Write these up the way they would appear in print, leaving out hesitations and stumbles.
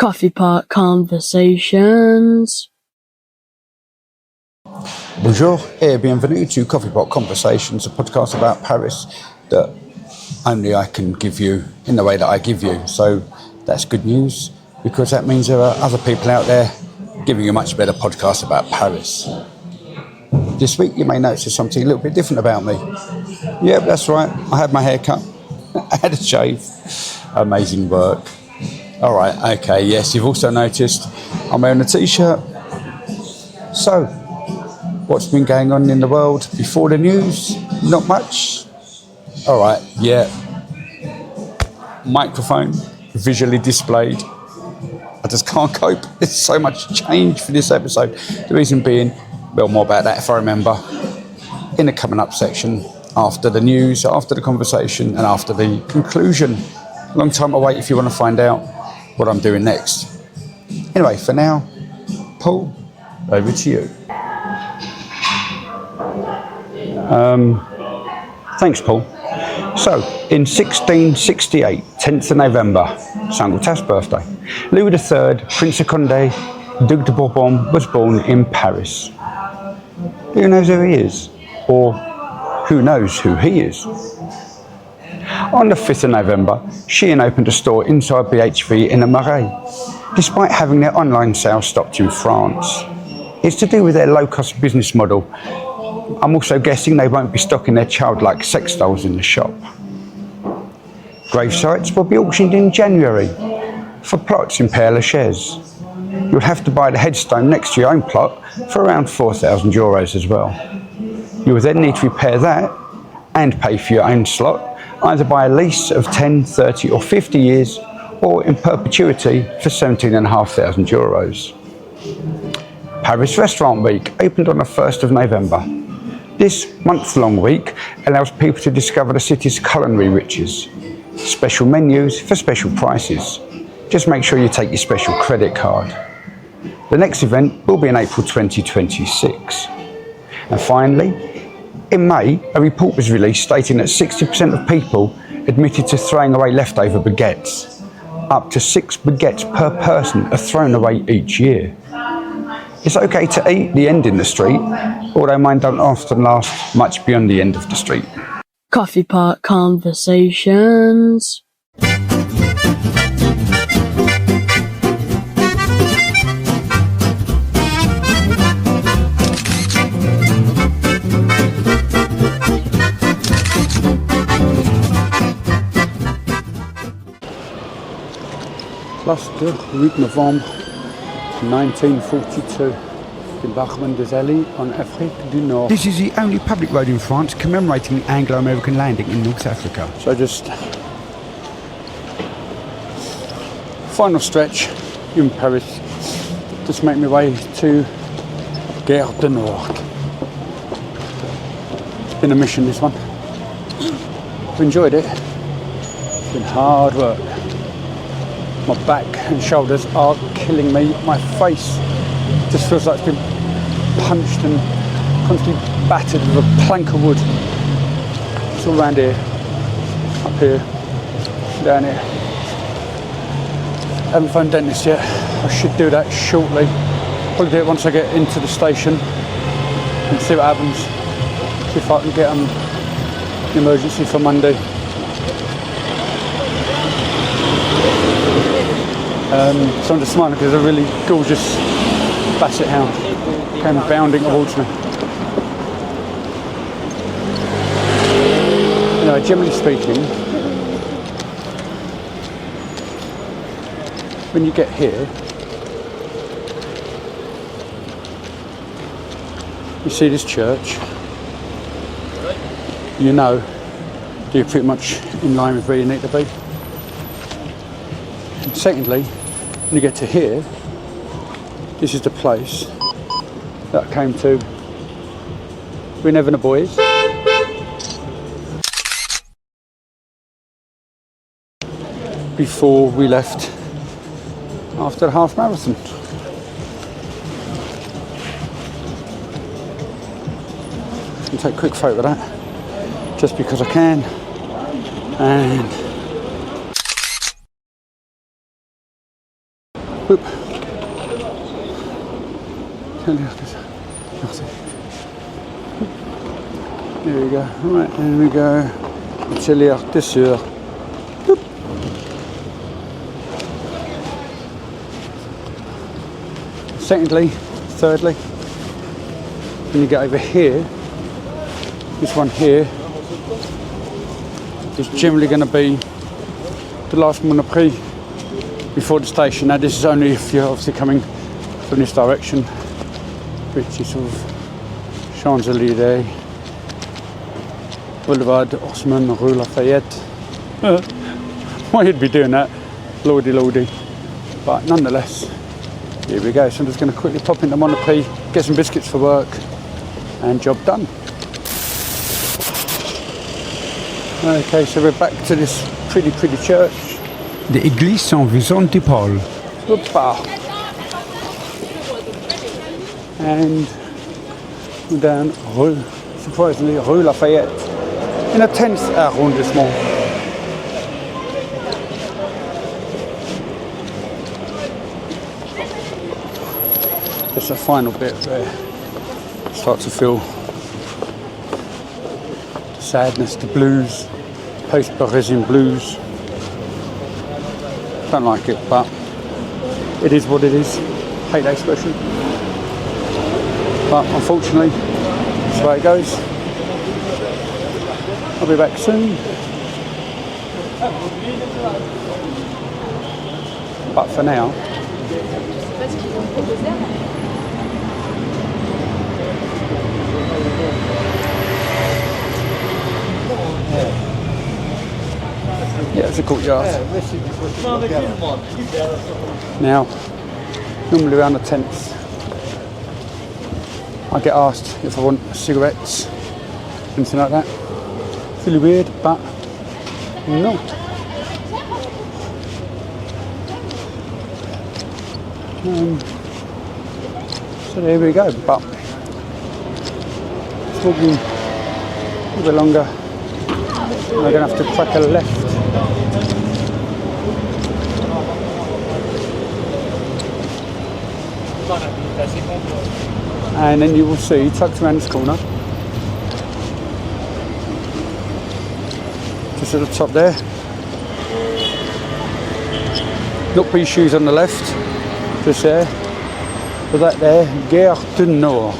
Coffee Pot Conversations. Bonjour et bienvenue to Coffee Pot Conversations, a podcast about Paris that only I can give you in the way that I give you. So that's good news, because that means there are other people out there giving you a much better podcast about Paris. This week you may notice something a little bit different about me. Yeah, that's right, I had my hair cut, I had a shave. Amazing work. Alright, okay, yes, you've also noticed I'm wearing a t-shirt. So, what's been going on in the world before the news? Not much. Alright, yeah. Microphone, visually displayed. I just can't cope. There's so much change for this episode. The reason being, well, more about that if I remember, in the coming up section, after the news, after the conversation, and after the conclusion. Long time to wait if you want to find out what I'm doing next. Anyway, for now, Paul, over to you. Thanks, Paul. So, in 1668, 10th of November, Saint Gautin's birthday, Louis III, Prince of Condé, Duc de Bourbon, was born in Paris. Who knows who he is? Or who knows who he is? On the 5th of November, Shein opened a store inside BHV in the Marais, despite having their online sales stopped in France. It's to do with their low-cost business model. I'm also guessing they won't be stocking their childlike sex dolls in the shop. Grave sites will be auctioned in January for plots in Père Lachaise. You'll have to buy the headstone next to your own plot for around €4,000 as well. You will then need to repair that and pay for your own slot, either by a lease of 10, 30 or 50 years, or in perpetuity for €17,500. Paris Restaurant Week opened on the 1st of November. This month-long week allows people to discover the city's culinary riches. Special menus for special prices. Just make sure you take your special credit card. The next event will be in April 2026. And finally, in May, a report was released stating that 60% of people admitted to throwing away leftover baguettes. Up to 6 baguettes per person are thrown away each year. It's okay to eat the end in the street, although mine don't often last much beyond the end of the street. Coffee Pot Conversations. Place de 8 Novembre 1942, Débarquement des Alliés en Afrique du Nord. This is the only public road in France commemorating the Anglo-American landing in North Africa. So just final stretch in Paris. Just make my way to Gare du Nord. It's been a mission, this one. I've enjoyed it. It's been hard work. My back and shoulders are killing me. My face just feels like it's been punched and constantly battered with a plank of wood. It's all around here, up here, down here. I haven't found a dentist yet. I should do that shortly. Probably do it once I get into the station and see what happens. See if I can get an emergency for Monday. So I'm just smiling because a really gorgeous basset hound came bounding towards me. Anyway, generally speaking, when you get here, you see this church, you know you're pretty much in line with where you need to be. And secondly, when you get to here, this is the place that I came to with Never the Boys. Before we left after the half marathon. I'm going to take a quick photo of that, just because I can. And Oop. There we go. Right, and we go. Atelier Tesseur. Boop. Secondly, thirdly, when you get over here, this one here is generally going to be the last Monoprix before the station. Now this is only if you're obviously coming from this direction, which is sort of Champs-Élysées, Boulevard Haussmann, Rue Lafayette. Why you'd be doing that, lordy lordy. But nonetheless, here we go. So I'm just going to quickly pop into Monoprix, get some biscuits for work, and job done. Okay, so we're back to this pretty church. The Église Saint-Vincent-de-Paul. And we're down Rue, surprisingly, Rue Lafayette, in a 10th arrondissement. Just a final bit where I start to feel sadness, the blues, post-Parisian blues. Don't like it, but it is what it is. Hate that expression. But unfortunately, that's the way it goes. I'll be back soon. But for now, yeah, it's a courtyard. Now, normally around the 10th, I get asked if I want cigarettes, anything like that. It's really weird, but no. So there we go, but it's walking a little bit longer. I'm going to have to crack a left. And then you will see, tucked around this corner, just at the top there, look for your shoes on the left, just there, but that there, Gare du Nord,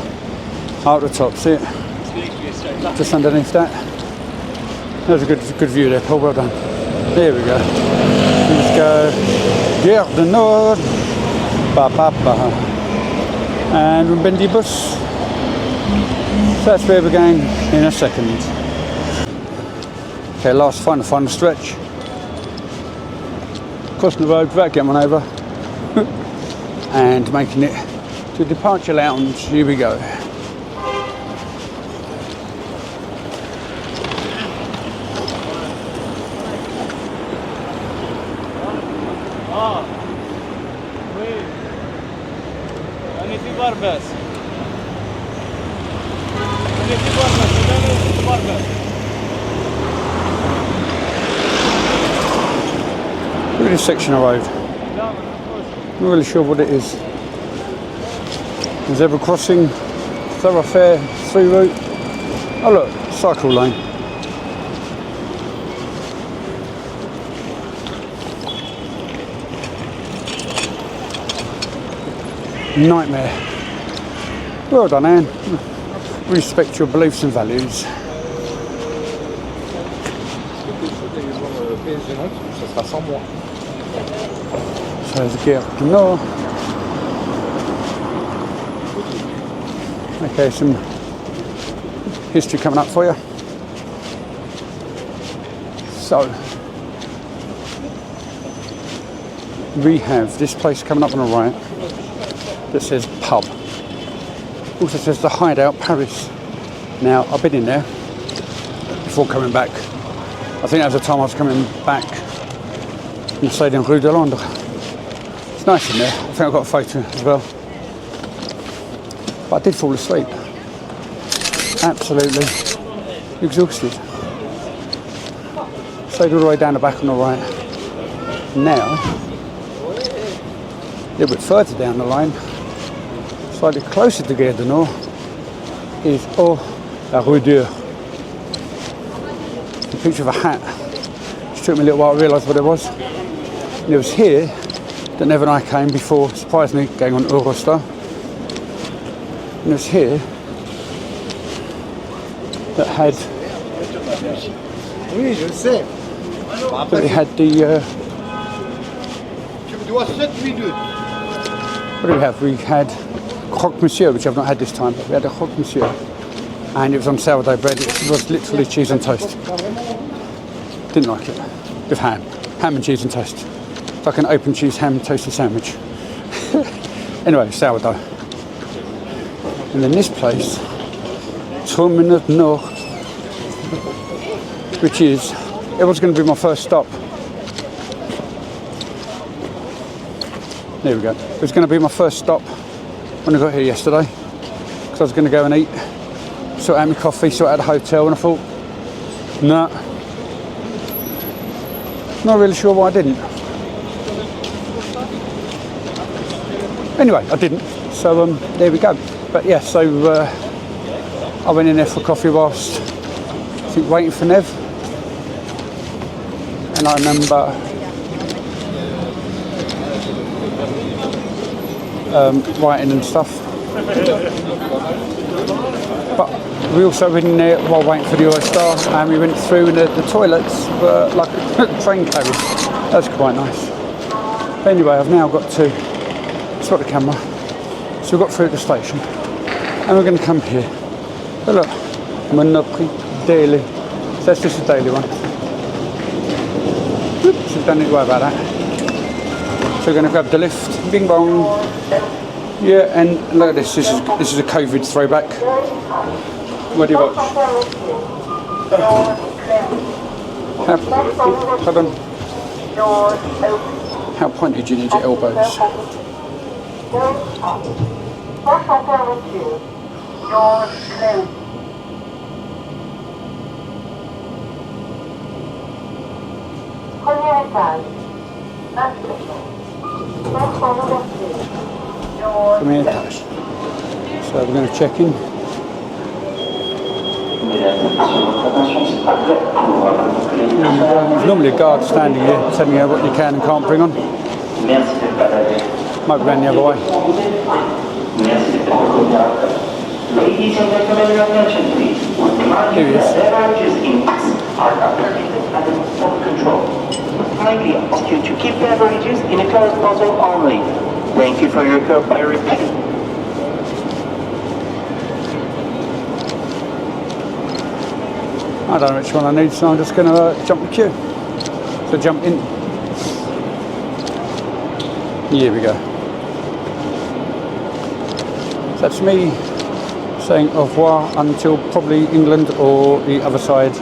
out the top, see it? Just underneath that. There's a good view there, Paul, well done. There we go. Let's go, Gare du Nord, and Bendy bus. So that's where we're going in a second. Okay, last final stretch. Crossing the road without getting one over. And making it to departure lounge. Here we go. Look at this section of road. Not really sure what it is. Zebra crossing, thoroughfare, through route. Oh look, cycle lane. Nightmare. Well done, Anne. Respect your beliefs and values. So there's a Gare du Nord. Okay, some history coming up for you. So we have this place coming up on the right that says pub. Also says the Hideout Paris. Now I've been in there before coming back. I think that was the time I was coming back and stayed in Rue de Londres. It's nice in there. I think I've got a photo as well. But I did fall asleep. Absolutely exhausted. Stayed all the way down the back on the right. Now little bit further down the line, slightly closer to Gare du Nord, is La Rue Dieu. A picture of a hat. It took me a little while to realise what it was. And it was here that Nev and I came before, surprisingly, going on Eurostar. And it was here that had the what do we have? We had croque monsieur, which I've not had this time, but we had a croque monsieur, and it was on sourdough bread. It was literally cheese and toast. Didn't like it. With ham and cheese and toast. It's like an open cheese ham toasted sandwich. Anyway, sourdough. And then this place, Terminal Nord, which is, it was going to be my first stop. There we go. It was going to be my first stop when I got here yesterday, because I was going to go and eat, sort out my coffee, sort out the hotel, and I thought, nah, not really sure why I didn't. Anyway, I didn't, so there we go. But yeah, so I went in there for coffee whilst waiting for Nev, and I remember writing and stuff. But we also went in there while waiting for the Eurostar, and we went through, and the toilets were like a train carriage. That's quite nice. But anyway, I've now got to spot the camera, so we've got through the station, and we're going to come here. But look, Monoprix Daily. So that's just a daily one. Oops, so don't need to worry about that. So we're going to grab the lift. Bing bong. Yeah, and look at this. This is a COVID throwback. What do you watch? Pardon. How pointed do you need your elbows? Premier étage. So we're going to check in. There's normally a guard standing here telling you what you can and can't bring on. Might be going the other way. Ladies and gentlemen, your attention please. Here he is. Beverages in are under control. Kindly ask you to keep beverages in a closed bottle only. Thank you for your cooperation. I don't know which one I need, so I'm just going to jump the queue. So jump in. Here we go. So that's me saying au revoir until probably England or the other side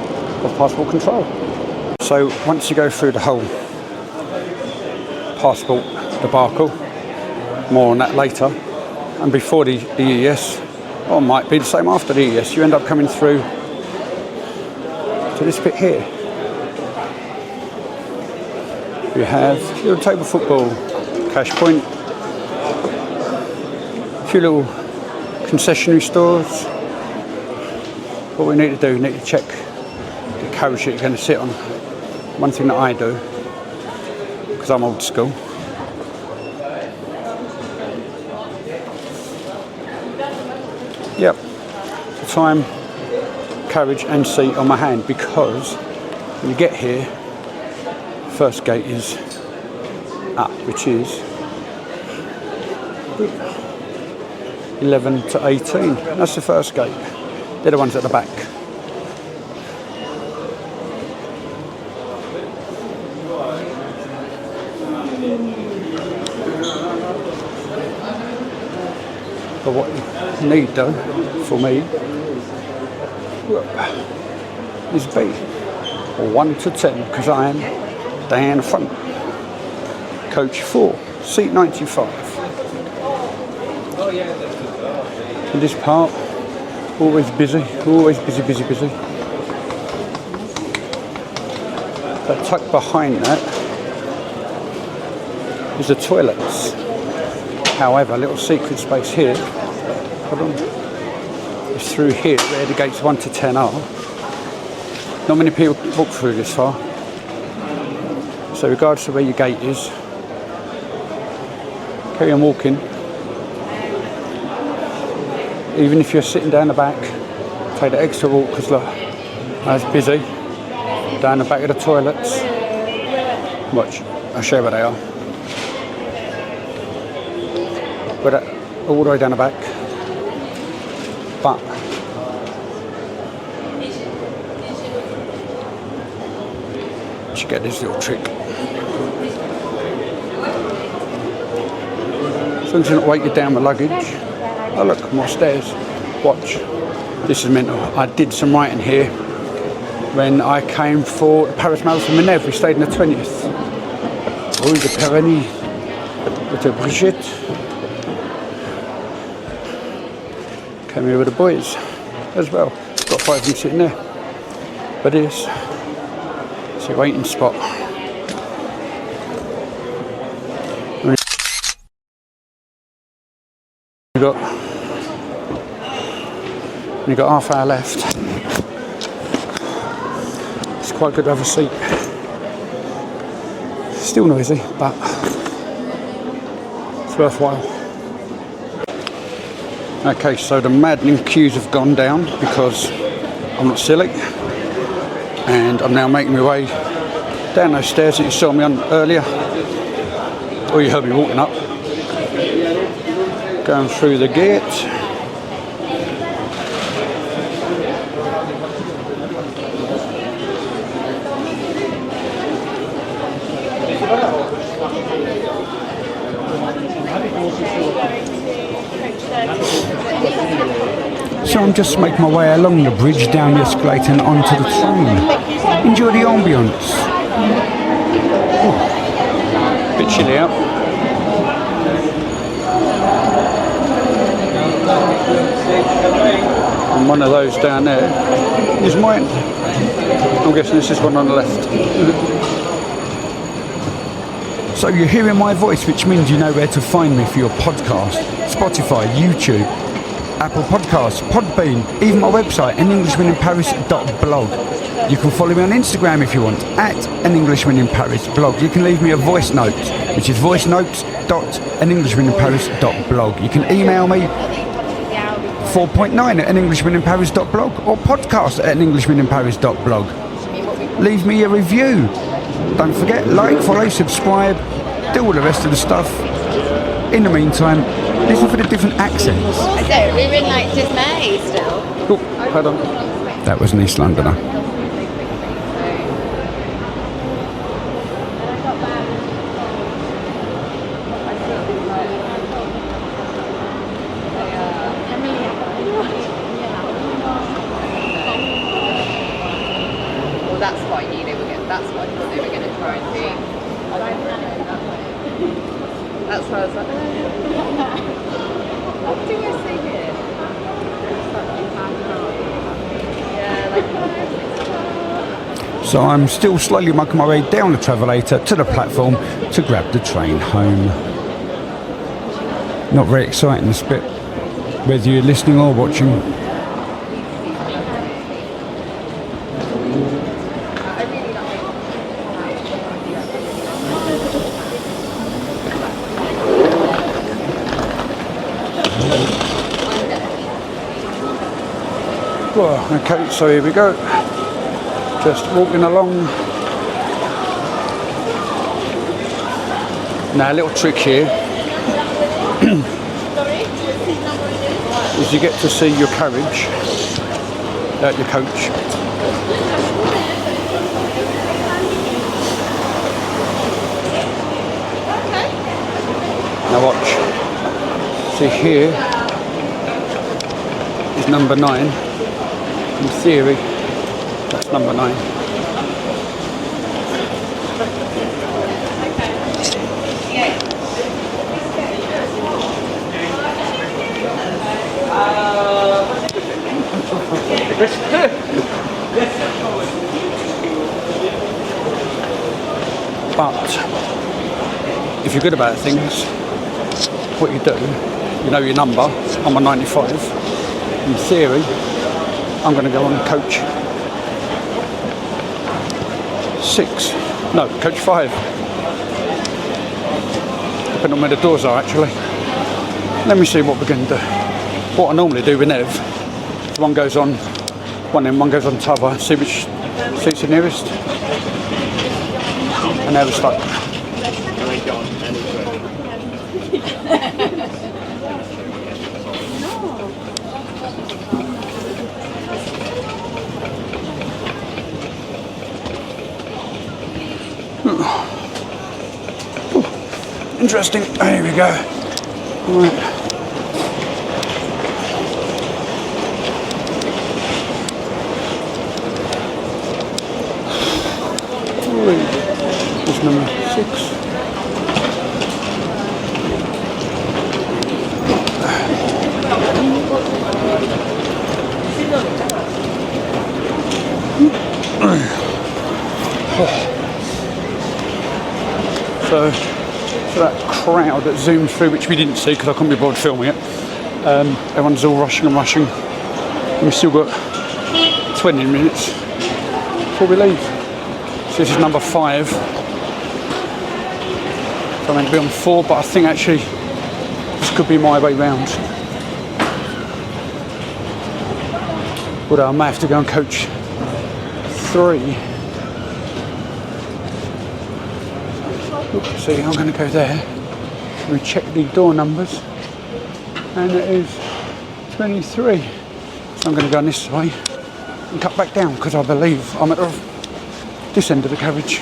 of passport control. So once you go through the whole passport debacle, more on that later, and before the EES, or might be the same after the EES, you end up coming through to this bit here. You have your table football, cash point, a few little concessionary stores. What we need to do, we need to check the carriage that you're going to sit on. One thing that I do, because I'm old school, yep, the time, carriage and seat on my hand, because when you get here, first gate is up, which is 11 to 18. That's the first gate. They're the ones at the back. But what you need though, for me, is B, 1 to 10, because I am down the front. Coach 4, seat 95. And this part, always busy, busy. But tucked behind that is the toilets. However, a little secret space here, hold on, it's through here where the gates 1 to 10 are. Not many people walk through this far. So regardless of where your gate is, carry on walking. Even if you're sitting down the back, take the extra walk because look, it's busy. Down the back of the toilets. Watch, I'll show you where they are. But all the way down the back. But you should get this little trick. As long as you're not weighted down with luggage. Oh look, more stairs. Watch. This is mental. I did some writing here when I came for the Paris Marathon Minerve. We stayed in the 20th. Rue de Périgny with the Brigitte. Came here with the boys as well. Got 5 of them sitting there. But it's a waiting spot. We've got half hour left. It's quite good to have a seat. Still noisy, but it's worthwhile. Okay, so the maddening queues have gone down because I'm not silly, and I'm now making my way down those stairs that you saw me on earlier, or you heard me walking up, going through the gate. So I'm just making my way along the bridge, down the escalator and onto the train. Enjoy the ambience. Bit chilly out. And one of those down there is mine. I'm guessing this is one on the left. So you're hearing my voice, which means you know where to find me for your podcast. Spotify, YouTube, Apple Podcasts, Podbean, even my website, anenglishmaninparis.blog. You can follow me on Instagram if you want, at anenglishmaninparis.blog. You can leave me a voice note, which is voicenotes.anenglishmaninparis.blog. You can email me 4.9 at anenglishmaninparis.blog or podcast at anenglishmaninparis.blog. Leave me a review. Don't forget, like, follow, subscribe, do all the rest of the stuff. In the meantime, listen for the different accents. I don't, we're in like dismay still. Oh, hold on. That was an East Londoner. Well, that's what I knew they were going. That's what I thought they were going to try and do. That's why I was like, what do I say here? Yeah, So I'm still slowly making my way down the travelator to the platform to grab the train home. Not very exciting, this bit, whether you're listening or watching. Well, okay, so here we go. Just walking along. Now a little trick here is you get to see your carriage, your coach. Now watch. See here is number 9. In theory, that's number 9. But if you're good about things, what you do. You know your number. I'm on 95. In theory, I'm going to go on coach 6. No, coach 5. Depending on where the doors are, actually. Let me see what we're going to do. What I normally do with Nev, one goes on one end, one goes on the other, see which seat's the nearest. And now we're stuck. Interesting. There we go. Right. This is number 6. So that crowd that zoomed through, which we didn't see because I couldn't be bothered filming it, everyone's all rushing and rushing, and we've still got 20 minutes before we leave. So this is number 5. So I'm meant to be on 4, but I think actually this could be my way round. Although I may have to go and coach 3. See, I'm going to go there. We check the door numbers, and it is 23. So I'm going to go on this way and cut back down because I believe I'm at this end of the carriage.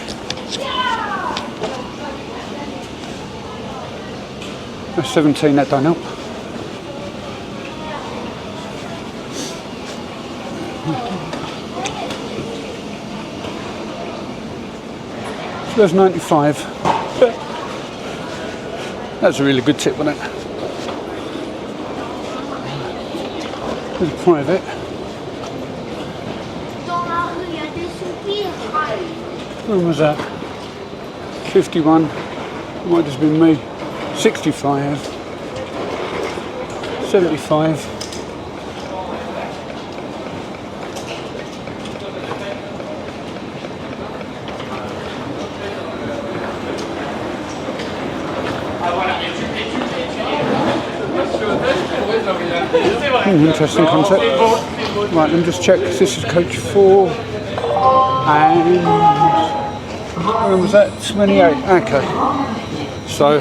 That's 17. That don't help. So there's 95. That's a really good tip, wasn't it? There's a private. When was that? 51. Might have just been me. 65. 75. Interesting concept. Right, let me just check. This is coach 4. And when was that? 28. Okay. So,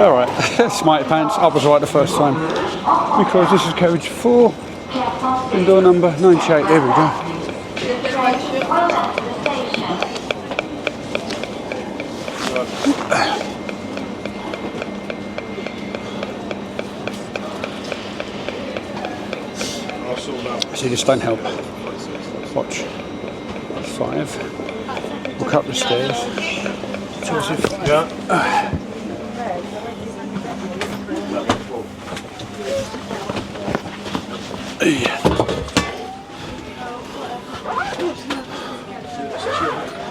alright. Smarty pants. I was right the first time. Because this is coach 4. And door number 98. There we go. See, this don't help. Watch. 5. Walk up the stairs. Yeah.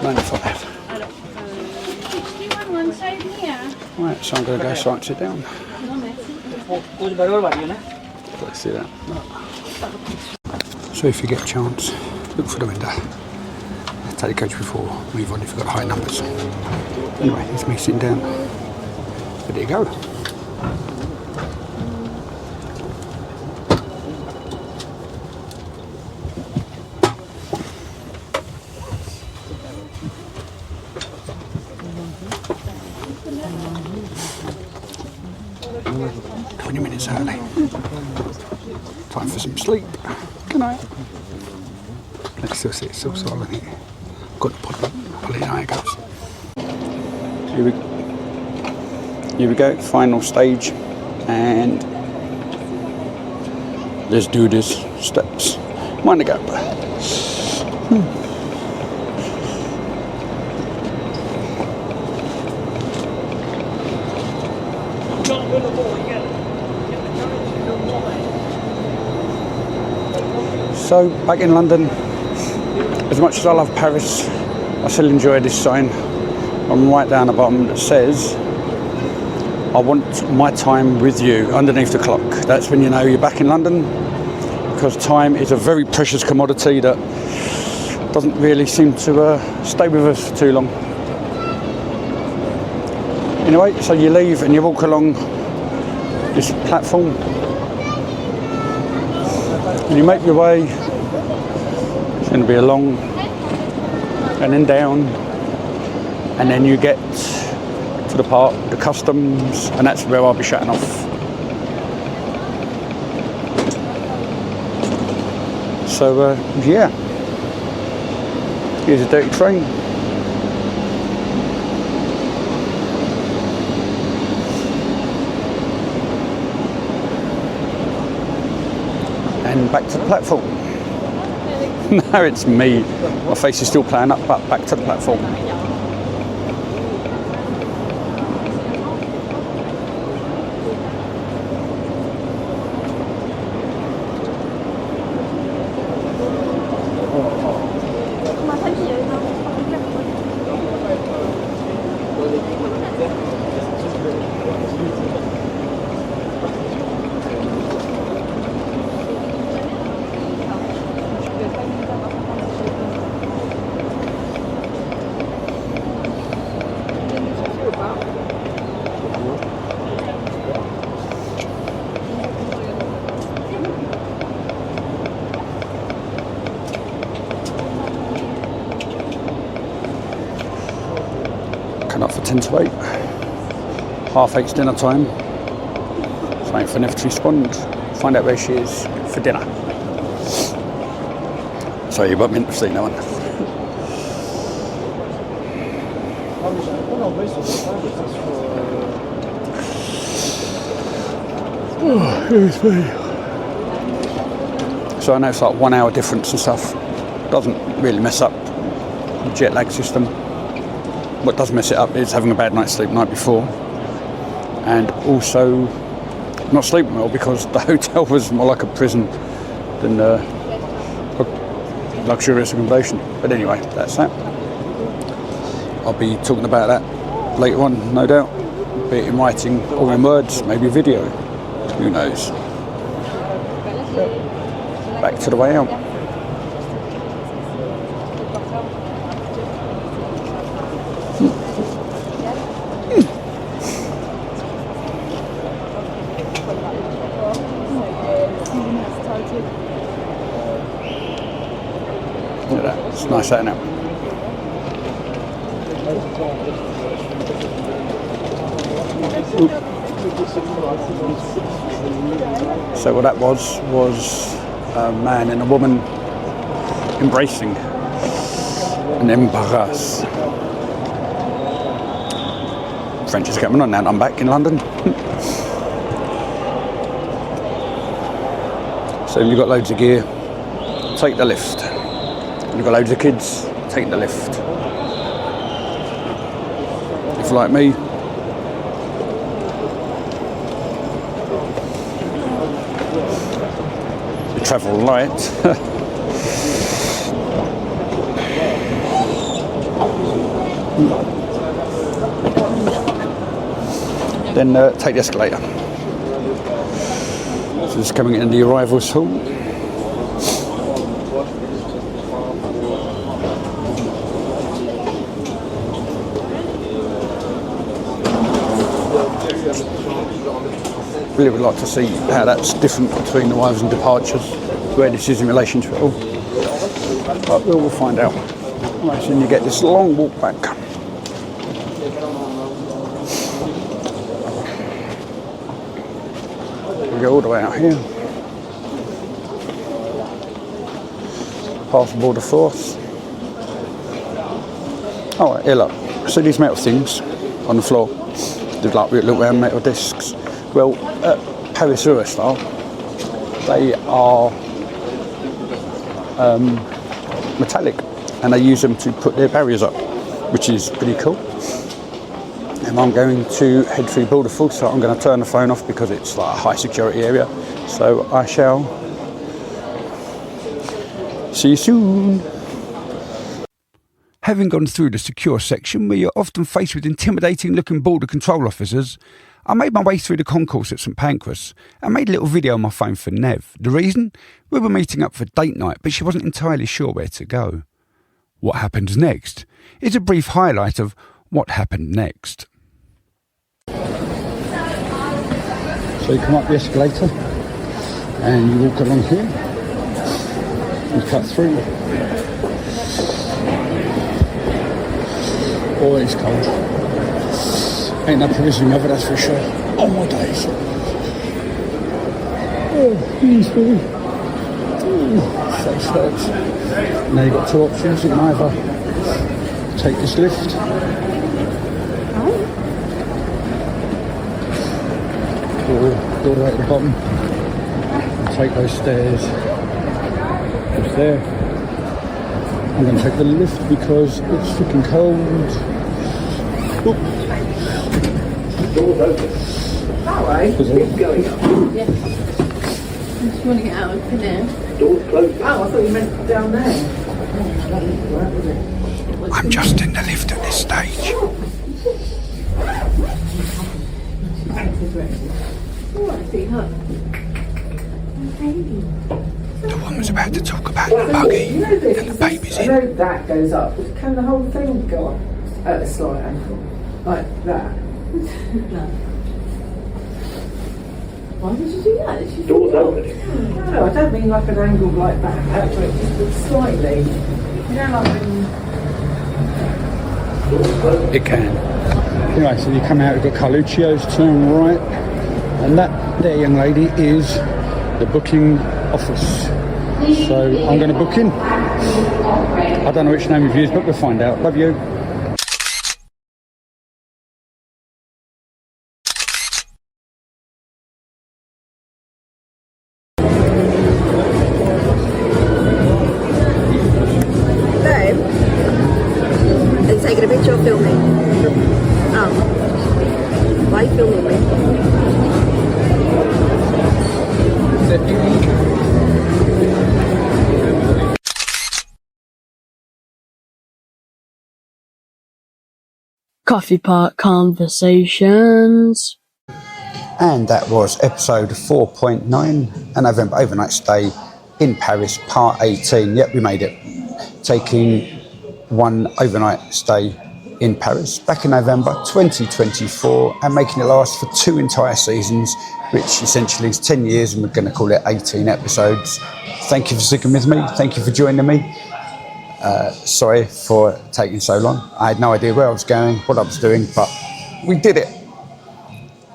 95. Right, so I'm going to go sit down. Let's see that. So if you get a chance, look for the window. Take the coach before, move on if you've got high numbers. Anyway, it's me sitting down. There you go. Minutes early. Time for some sleep. Good night. Let's still see, it's still solid here. Good pull it, how it goes. Here we go, final stage. And let's do this. Steps. Mind the gap. So, back in London, as much as I love Paris, I still enjoy this sign. I'm right down the bottom that says I want my time with you underneath the clock. That's when you know you're back in London, because time is a very precious commodity that doesn't really seem to stay with us for too long. Anyway, so you leave and you walk along this platform and you make your way. It's going to be along and then down, and then you get to the part, the customs, and that's where I'll be shutting off. So yeah, here's a dirty train. And back to the platform. Now it's me. My face is still playing up, but back to the platform. Up for 10 to 8, 8:30 dinner time. Just waiting for Nev to respond, find out where she is for dinner. So you weren't meant to see no one. Oh, here's me. So I know it's like 1 hour difference and stuff. Doesn't really mess up the jet lag system. What does mess it up is having a bad night's sleep the night before, and also not sleeping well because the hotel was more like a prison than a luxurious accommodation. But anyway, that's that. I'll be talking about that later on, no doubt, be it in writing or in words, maybe a video, who knows. Back to the way out. Look at that, it's nice out now. So what that was a man and a woman embracing an embrace. French is coming on now and I'm back in London. So if you've got loads of gear, take the lift. If you've got loads of kids, take the lift. If you're like me, you travel light, then take the escalator. So this is coming in the arrivals hall. Really would like to see how that's different between the arrivals and departures, where this is in relation to it all. But we'll find out. Right, so then you get this long walk back. We go all the way out here. Past border force. Oh, here look. See these metal things on the floor? They're like little round metal discs. Well, at Paris Eurostar, they are metallic, and they use them to put their barriers up, which is pretty cool. And I'm going to head through border force, so I'm going to turn the phone off because it's like a high security area. So I shall see you soon. Having gone through the secure section where you're often faced with intimidating looking border control officers, I made my way through the concourse at St Pancras and made a little video on my phone for Nev. The reason? We were meeting up for date night, but she wasn't entirely sure where to go. What happens next is a brief highlight of what happened next. So you come up the escalator and you walk along here, you cut through. Oh, it's cold. Ain't no provision of it, that's for sure. Oh my days. Oh, peaceful. Face hurts. Now you've got two options. You can either take this lift. Or go all the way to the bottom and take those stairs. Just there. I'm going to take the lift because it's freaking cold. Oop. Doors open. That way? Keep going up. Yeah. I just want to get out of here. Doors closed. Oh, I thought you meant down there. I'm just in the lift at this stage. The woman's about to talk about the buggy You know this, and the baby's I in. know that goes up. Can the whole thing go up at a slight angle? Like that? No. Why did you do that? Did you Doors do that? opening. No, I don't mean like an angle like that. Actually, just slightly. You know, like when... It can. Anyway, so you come out, you've got Carluccio's, turn right, and that there, young lady, is the booking office. So I'm going to book in. I don't know which name you've used, but we'll find out. Love you. Babe, are you taking a picture or filming? Oh. Why are you filming me? Coffee Pot Conversations. And that was episode 4.9, a November overnight stay in Paris, part 18. Yep, we made it. Taking one overnight stay in Paris back in November 2024 and making it last for 2 entire seasons, which essentially is 10 years, and we're going to call it 18 episodes. Thank you for sticking with me. Thank you for joining me. Sorry for taking so long. I had no idea where I was going, what I was doing, but we did it.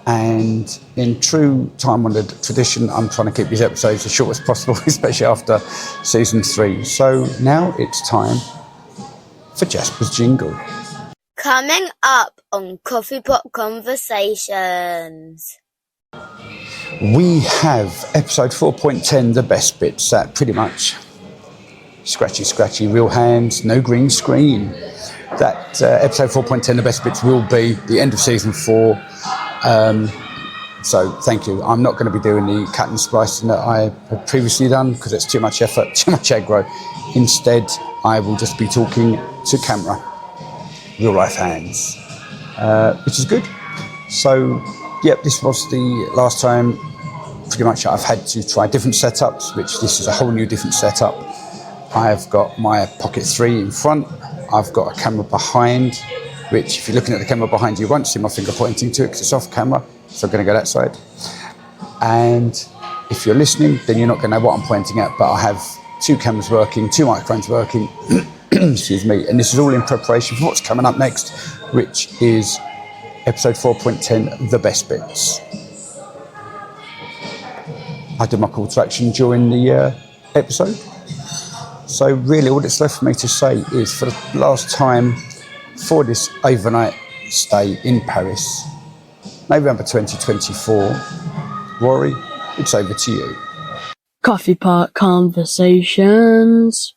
And in true time-honoured tradition, I'm trying to keep these episodes as short as possible, especially after season 3. So now it's time for Jasper's jingle. Coming up on Coffee Pot Conversations. We have episode 4.10, the best bits. That pretty much scratchy, real hands, no green screen. That episode 4.10, the best bits, will be the end of season 4. So thank you. I'm not going to be doing the cut and splicing that I had previously done because it's too much effort, too much aggro. Instead, I will just be talking to camera, real life hands, which is good. So, yep, this was the last time pretty much I've had to try different setups, which this is a whole new different setup. I've got my Pocket 3 in front. I've got a camera behind, which if you're looking at the camera behind you won't see my finger pointing to it because it's off camera. So I'm going to go that side. And if you're listening, then you're not going to know what I'm pointing at, but I have 2 cameras working, 2 microphones working, excuse me, and this is all in preparation for what's coming up next, which is episode 4.10, the best bits. I did my call to action during the episode. So really all that's left for me to say is for the last time for this overnight stay in Paris, November 2024, Rory, it's over to you. Coffee Pot Conversations.